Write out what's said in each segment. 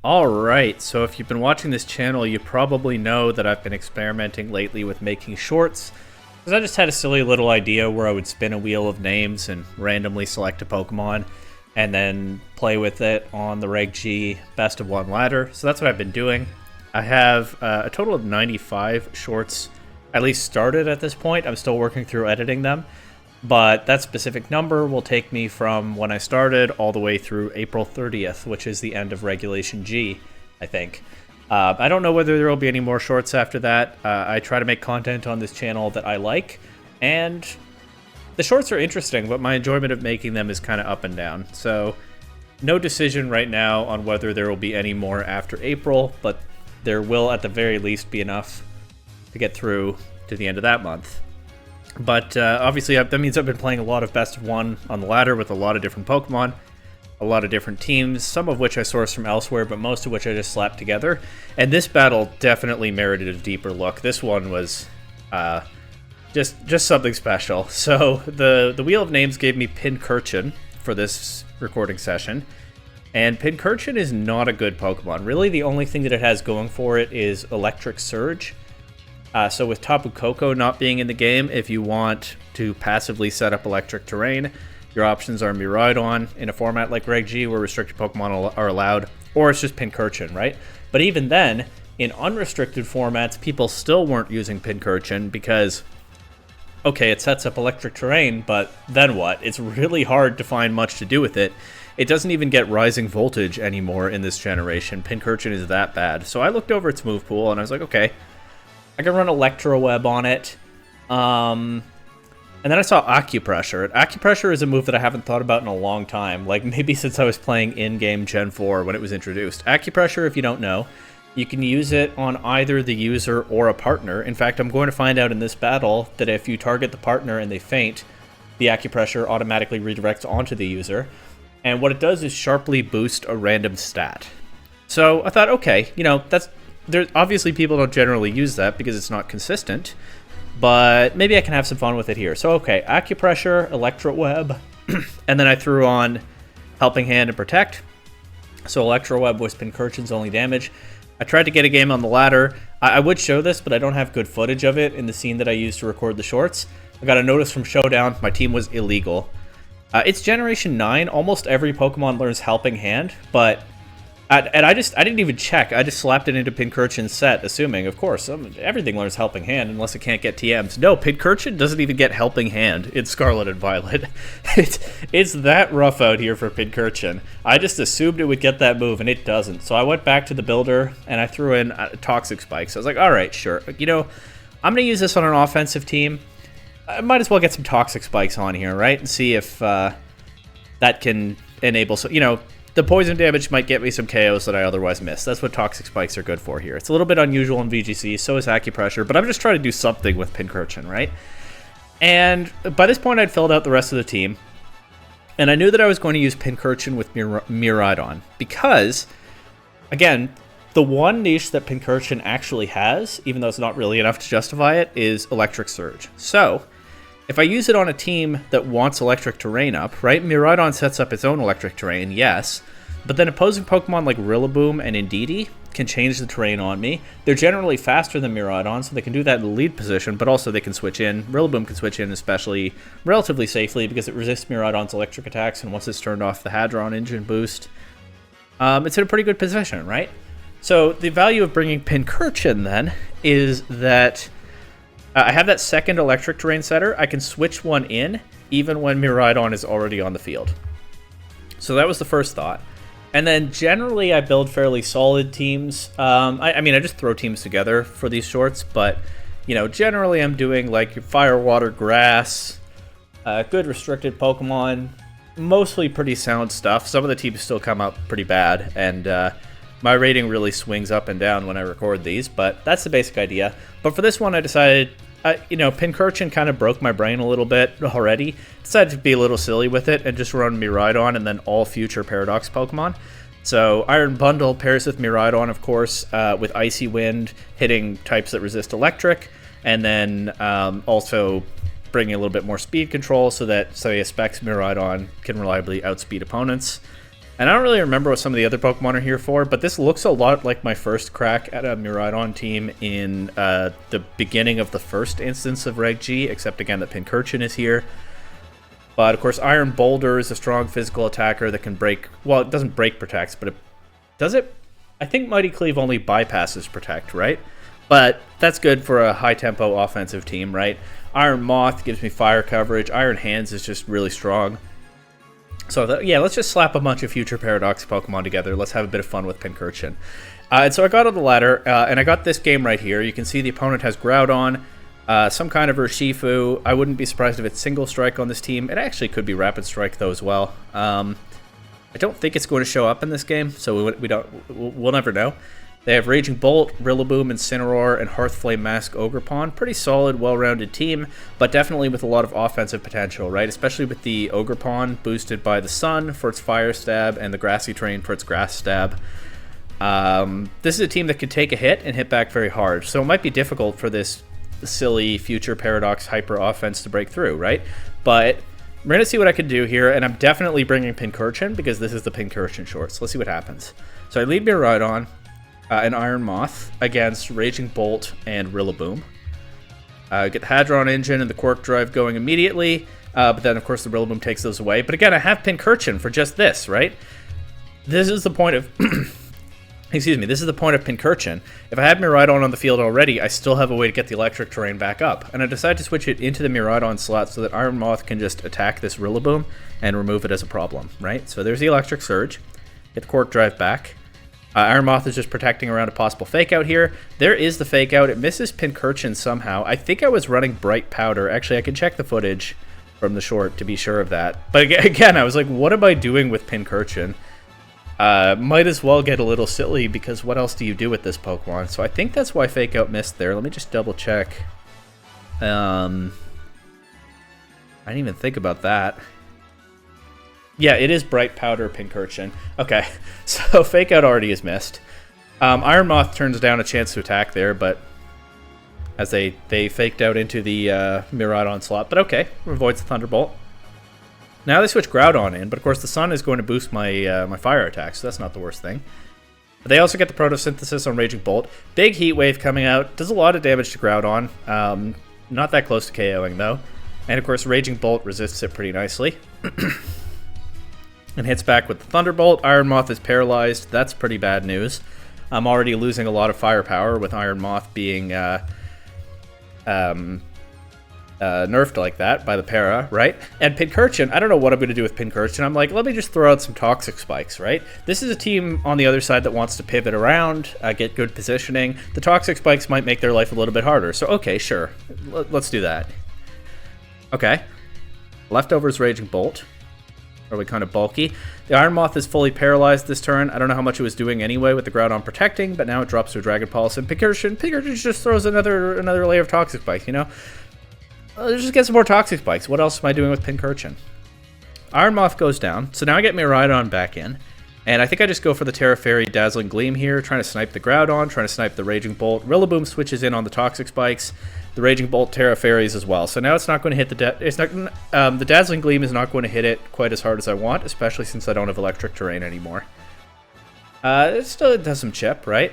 Alright, so if you've been watching this channel, you probably know that I've been experimenting lately with making shorts. Because I just had a silly little idea where I would spin a wheel of names and randomly select a Pokemon, and then play with it on the Reg G Best of 1 ladder. So that's what I've been doing. I have a total of 95 shorts, at least started at this point. I'm still working through editing them. But that specific number will take me from when I started all the way through April 30th, which is the end of Regulation G, I think. I don't know whether there will be any more shorts after that. I try to make content on this channel that I like, and the shorts are interesting, but my enjoyment of making them is kind of up and down. So no decision right now on whether there will be any more after April, but there will at the very least be enough to get through to the end of that month. But obviously that means I've been playing a lot of Best of 1 on the ladder with a lot of different Pokemon, a lot of different teams, some of which I sourced from elsewhere, but most of which I just slapped together. And this battle definitely merited a deeper look. This one was just something special. So the Wheel of Names gave me Pincurchin for this recording session. And Pincurchin is not a good Pokemon. Really, the only thing that it has going for it is Electric Surge. So with Tapu Koko not being in the game, if you want to passively set up electric terrain, your options are Miraidon in a format like Reg G where restricted Pokemon are allowed, or it's just Pincurchin, right? But even then, in unrestricted formats, people still weren't using Pincurchin because, okay, it sets up electric terrain, but then what? It's really hard to find much to do with it. It doesn't even get rising voltage anymore in this generation. Pincurchin is that bad. So I looked over its move pool and I was like, okay, I can run Electro Web on it. And then I saw Acupressure. Acupressure is a move that I haven't thought about in a long time, like maybe since I was playing in-game Gen 4 when it was introduced. Acupressure, if you don't know, you can use it on either the user or a partner. In fact, I'm going to find out in this battle that if you target the partner and they faint, the Acupressure automatically redirects onto the user. And what it does is sharply boost a random stat. So I thought, okay, you know, obviously people don't generally use that because it's not consistent, but maybe I can have some fun with it here. So okay, Acupressure, Electro Web, and then I threw on Helping Hand and Protect. So Electro Web was Pincurchin's only damage. I tried to get a game on the ladder. I would show this, but I don't have good footage of it in the scene that I used to record the shorts. I got a notice from Showdown, my team was illegal. It's Generation 9, almost every Pokemon learns Helping Hand, but I didn't even check. I just slapped it into Pincurchin's set, assuming, of course, everything learns Helping Hand unless it can't get TMs. No, Pincurchin doesn't even get Helping Hand in Scarlet and Violet. It's that rough out here for Pincurchin. I just assumed it would get that move, and it doesn't. So I went back to the builder, and I threw in Toxic Spikes. I was like, all right, sure. You know, I'm going to use this on an offensive team. I might as well get some Toxic Spikes on here, right? And see if that can enable... So, you know, the poison damage might get me some KOs that I otherwise miss. That's what Toxic Spikes are good for here. It's a little bit unusual in VGC, so is Acupressure, but I'm just trying to do something with Pincurchin, right? And by this point, I'd filled out the rest of the team, and I knew that I was going to use Pincurchin with Miraidon, because, again, the one niche that Pincurchin actually has, even though it's not really enough to justify it, is Electric Surge. So if I use it on a team that wants electric terrain up, right? Miraidon sets up its own electric terrain, yes. But then opposing Pokemon like Rillaboom and Indeedee can change the terrain on me. They're generally faster than Miraidon, so they can do that in the lead position, but also they can switch in. Rillaboom can switch in especially relatively safely because it resists Miraidon's electric attacks, and once it's turned off the Hadron engine boost, it's in a pretty good position, right? So the value of bringing Pincurchin, then, is that I have that second electric terrain setter. I can switch one in even when Miraidon is already on the field. So that was the first thought. And then generally I build fairly solid teams. I mean, I just throw teams together for these shorts, but, you know, generally I'm doing like fire, water, grass, good restricted Pokemon, mostly pretty sound stuff. Some of the teams still come out pretty bad, and my rating really swings up and down when I record these, but that's the basic idea. But for this one, I decided, you know, Pincurchin kind of broke my brain a little bit already. Decided to be a little silly with it and just run Miraidon and then all future Paradox Pokemon. So Iron Bundle pairs with Miraidon, of course, with Icy Wind, hitting types that resist electric, and then also bringing a little bit more speed control so that, say, a Specs Miraidon can reliably outspeed opponents. And I don't really remember what some of the other Pokemon are here for, but this looks a lot like my first crack at a Miraidon team in the beginning of the first instance of Reg G, except again that Pincurchin is here. But of course, Iron Boulder is a strong physical attacker that can break. Well, it doesn't break protects, but it does it. I think Mighty Cleave only bypasses protect, right? But that's good for a high tempo offensive team, right? Iron Moth gives me fire coverage. Iron Hands is just really strong. So yeah, let's just slap a bunch of future Paradox Pokemon together. Let's have a bit of fun with Pincurchin. And so I got on the ladder, and I got this game right here. You can see the opponent has Groudon, some kind of Urshifu. I wouldn't be surprised if it's Single Strike on this team. It actually could be Rapid Strike though as well. I don't think it's going to show up in this game, so we'll never know. They have Raging Bolt, Rillaboom, Incineroar, and Hearthflame Mask Ogerpon. Pretty solid, well-rounded team, but definitely with a lot of offensive potential, right? Especially with the Ogerpon boosted by the Sun for its Fire Stab and the Grassy Terrain for its Grass Stab. This is a team that could take a hit and hit back very hard, so it might be difficult for this silly future Paradox Hyper offense to break through, right? But we're going to see what I can do here, and I'm definitely bringing Pincurchin because this is the Pincurchin shorts. Let's see what happens. So I lead Miraidon. An Iron Moth against Raging Bolt and Rillaboom. Get the Hadron Engine and the Quark Drive going immediately, but then of course the Rillaboom takes those away. But again, I have Pincurchin for just this, right? This is the point of... excuse me, this is the point of Pincurchin. If I had Miraidon on the field already, I still have a way to get the Electric Terrain back up. And I decided to switch it into the Miraidon slot so that Iron Moth can just attack this Rillaboom and remove it as a problem, right? So there's the Electric Surge. Get the Quark Drive back. Iron Moth is just protecting around a possible fake out here. There is the fake out. It misses Pincurchin somehow. I think I was running Bright Powder. Actually, I can check the footage from the short to be sure of that. But again, I was like, what am I doing with Pincurchin? Might as well get a little silly because what else do you do with this Pokemon? So I think that's why fake out missed there. Let me just double check. I didn't even think about that. Yeah, it is Bright Powder Pincurchin. Okay, so Fake Out already is missed. Iron Moth turns down a chance to attack there, but as they faked out into the Miraidon slot. But okay, avoids the Thunderbolt. Now they switch Groudon in, but of course the Sun is going to boost my my fire attack, so that's not the worst thing. But they also get the Photosynthesis on Raging Bolt. Big Heat Wave coming out. Does a lot of damage to Groudon. Not that close to KOing though. And of course Raging Bolt resists it pretty nicely. And hits back with the Thunderbolt. Iron Moth is paralyzed. That's pretty bad news. I'm already losing a lot of firepower with Iron Moth being nerfed like that by the para, right? And Pincurchin, I don't know what I'm going to do with Pincurchin. I'm like, let me just throw out some Toxic Spikes, right? This is a team on the other side that wants to pivot around, get good positioning. The Toxic Spikes might make their life a little bit harder. So, okay, sure. Let's do that. Okay. Leftovers Raging Bolt. Probably kind of bulky. The Iron Moth is fully paralyzed this turn. I don't know how much it was doing anyway with the Groudon protecting, but now it drops to a Dragon Pulse. And Pincurchin just throws another layer of Toxic Spikes, you know? Let's just get some more Toxic Spikes. What else am I doing with Pincurchin? Iron Moth goes down, so now I get Miraidon back in. And I think I just go for the Terra Fairy Dazzling Gleam here, trying to snipe the Groudon, trying to snipe the Raging Bolt. Rillaboom switches in on the Toxic Spikes. The Raging Bolt Terra Fairies as well. So now it's not going to hit the Dazzling Gleam is not going to hit it quite as hard as I want, especially since I don't have Electric Terrain anymore. It still does some chip, right?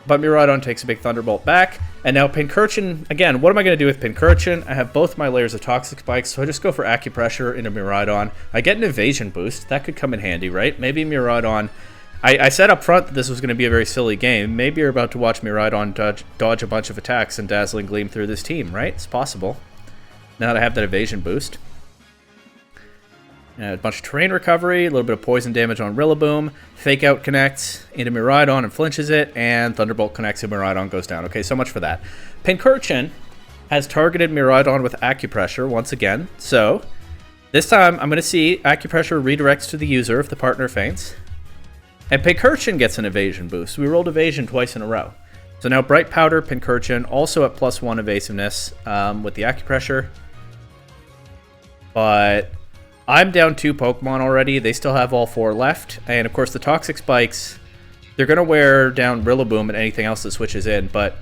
But Miraidon takes a big Thunderbolt back. And now Pincurchin, again, what am I going to do with Pincurchin? I have both my layers of Toxic Spikes, so I just go for Acupressure into Miraidon. I get an Evasion boost. That could come in handy, right? Maybe Miraidon... I said up front that this was going to be a very silly game. Maybe you're about to watch Miraidon dodge a bunch of attacks and Dazzling Gleam through this team, right? It's possible. Now that I have that Evasion boost. A bunch of terrain recovery, a little bit of poison damage on Rillaboom. Fake Out connects into Miraidon and flinches it, and Thunderbolt connects and Miraidon goes down. Okay, so much for that. Pincurchin has targeted Miraidon with Acupressure once again. So, this time I'm going to see Acupressure redirects to the user if the partner faints. And Pincurchin gets an Evasion boost. We rolled Evasion twice in a row. So now Bright Powder, Pincurchin, also at +1 evasiveness with the Acupressure. But I'm down 2 Pokemon already. They still have all 4 left. And of course the Toxic Spikes, they're going to wear down Rillaboom and anything else that switches in. But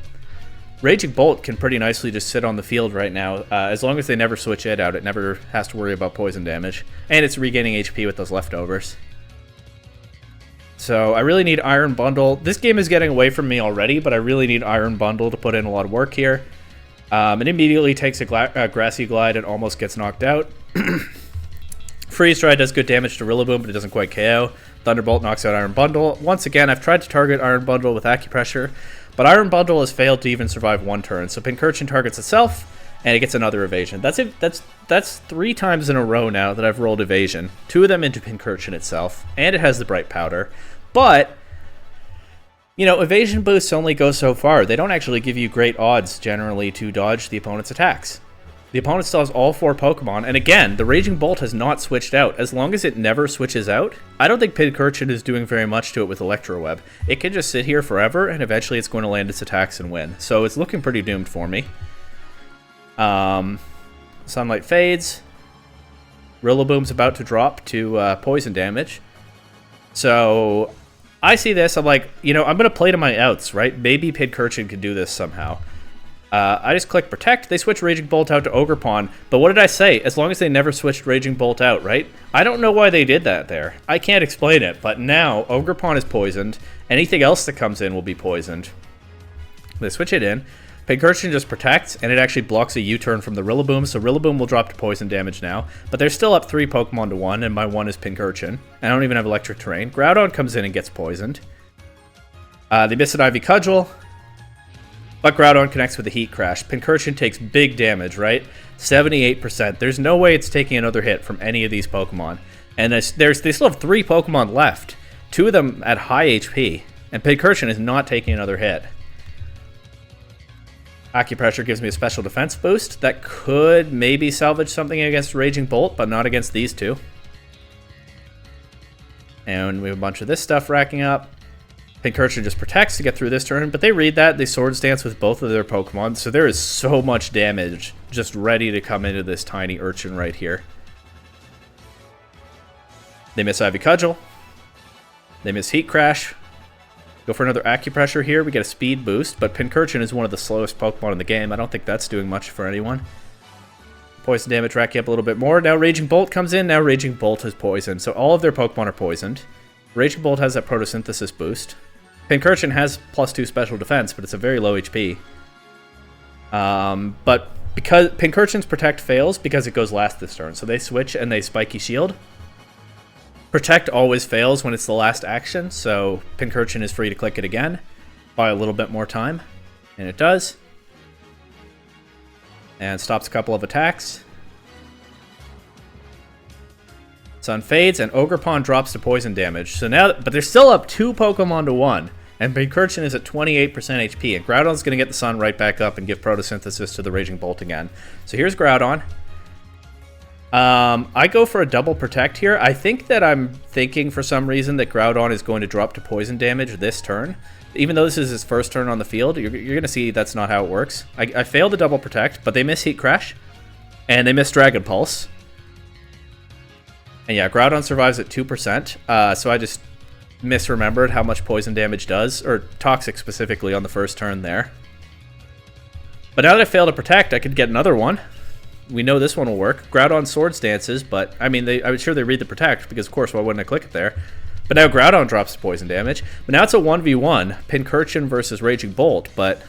Raging Bolt can pretty nicely just sit on the field right now. As long as they never switch it out, it never has to worry about poison damage. And it's regaining HP with those leftovers. So I really need Iron Bundle. This game is getting away from me already, but I really need Iron Bundle to put in a lot of work here. It immediately takes a Grassy Glide and almost gets knocked out. Freeze Dry does good damage to Rillaboom, but it doesn't quite KO. Thunderbolt knocks out Iron Bundle. Once again, I've tried to target Iron Bundle with Acupressure, but Iron Bundle has failed to even survive one turn. So Pincurchin targets itself, and it gets another evasion. That's it. That's 3 times in a row now that I've rolled evasion. 2 of them into Pincurchin itself, and it has the Bright Powder. But, you know, evasion boosts only go so far. They don't actually give you great odds, generally, to dodge the opponent's attacks. The opponent still has all 4 Pokemon, and again, the Raging Bolt has not switched out. As long as it never switches out, I don't think Pincurchin is doing very much to it with Electro Web. It can just sit here forever, and eventually it's going to land its attacks and win. So it's looking pretty doomed for me. Sunlight fades. Rillaboom's about to drop to poison damage. So I see this, I'm like, you know, I'm going to play to my outs, right? Maybe Pincurchin can do this somehow. I just click Protect. They switch Raging Bolt out to Ogerpon. But what did I say? As long as they never switched Raging Bolt out, right? I don't know why they did that there. I can't explain it. But now, Ogerpon is poisoned. Anything else that comes in will be poisoned. They switch it in. Pincurchin just protects, and it actually blocks a U-turn from the Rillaboom, so Rillaboom will drop to poison damage now. But they're still up 3 Pokemon to 1, and my 1 is Pincurchin. I don't even have Electric Terrain. Groudon comes in and gets poisoned. They miss an Ivy Cudgel. But Groudon connects with a Heat Crash. Pincurchin takes big damage, right? 78%. There's no way it's taking another hit from any of these Pokemon. And they still have 3 Pokemon left. 2 of them at high HP. And Pincurchin is not taking another hit. Acupressure gives me a special defense boost. That could maybe salvage something against Raging Bolt, but not against these 2. And we have a bunch of this stuff racking up. Pincurchin just protects to get through this turn, but they read that. They Swords Dance with both of their Pokemon, so there is so much damage just ready to come into this tiny Urchin right here. They miss Ivy Cudgel. They miss Heat Crash. Go for another Acupressure here. We get a speed boost, but Pincurchin is one of the slowest Pokemon in the game. I don't think that's doing much for anyone. Poison damage racking up a little bit more. Now Raging Bolt comes in. Now Raging Bolt is poisoned, so all of their Pokemon are poisoned. Raging Bolt has that Photosynthesis boost. Pincurchin has +2 special defense, but it's a very low HP. But because Pincurchin's Protect fails because it goes last this turn, so they switch and they Spiky Shield. Protect always fails when it's the last action, so Pincurchin is free to click it again. Buy a little bit more time, and it does. And stops a couple of attacks. Sun fades, and Ogerpon drops to poison damage. So now, but they're still up 2 Pokemon to 1, and Pincurchin is at 28% HP, and Groudon's going to get the Sun right back up and give Photosynthesis to the Raging Bolt again. So here's Groudon. I go for a double Protect here. I think that I'm thinking for some reason that Groudon is going to drop to poison damage this turn. Even though this is his first turn on the field, you're going to see that's not how it works. I failed to double Protect, but they miss Heat Crash, and they miss Dragon Pulse. And yeah, Groudon survives at 2%, so I just misremembered how much poison damage does, or Toxic specifically on the first turn there. But now that I failed to Protect, I could get another one. We know this one will work. Groudon Swords Dances, but I mean, I'm sure they read the Protect, because of course, why wouldn't I click it there? But now Groudon drops to poison damage. But now it's a 1v1, Pincurchin versus Raging Bolt, but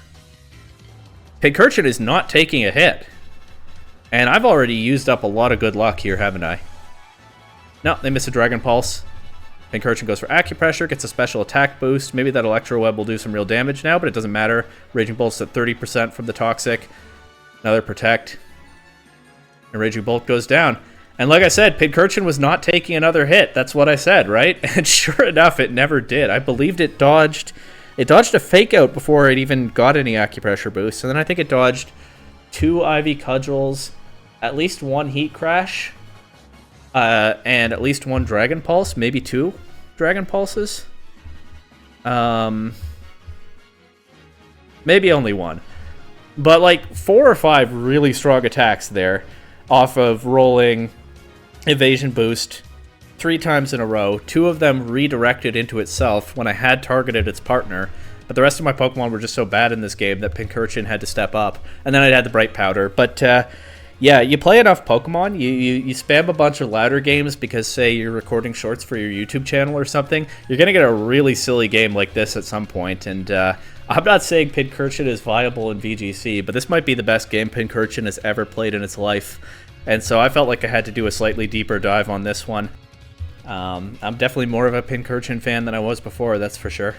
Pincurchin is not taking a hit. And I've already used up a lot of good luck here, haven't I? No, they miss a Dragon Pulse. Pincurchin goes for Acupressure, gets a special attack boost. Maybe that Electro Web will do some real damage now, but it doesn't matter. Raging Bolt's at 30% from the Toxic. Another Protect. And Raging Bolt goes down. And like I said, Pincurchin was not taking another hit. That's what I said, right? And sure enough, it never did. I believed it dodged. It dodged a Fake Out before it even got any Acupressure boost. And then I think it dodged 2 Ivy Cudgels, at least 1 Heat Crash, and at least 1 Dragon Pulse, maybe 2 Dragon Pulses. Maybe only 1. But like 4 or 5 really strong attacks there off of rolling Evasion Boost 3 times in a row. 2 of them redirected into itself when I had targeted its partner. But the rest of my Pokemon were just so bad in this game that Pincurchin had to step up. And then I had the Bright Powder. But Yeah, you play enough Pokemon, you spam a bunch of louder games because, say, you're recording shorts for your YouTube channel or something, you're going to get a really silly game like this at some point, and I'm not saying Pincurchin is viable in VGC, but this might be the best game Pincurchin has ever played in its life, and so I felt like I had to do a slightly deeper dive on this one. I'm definitely more of a Pincurchin fan than I was before, that's for sure.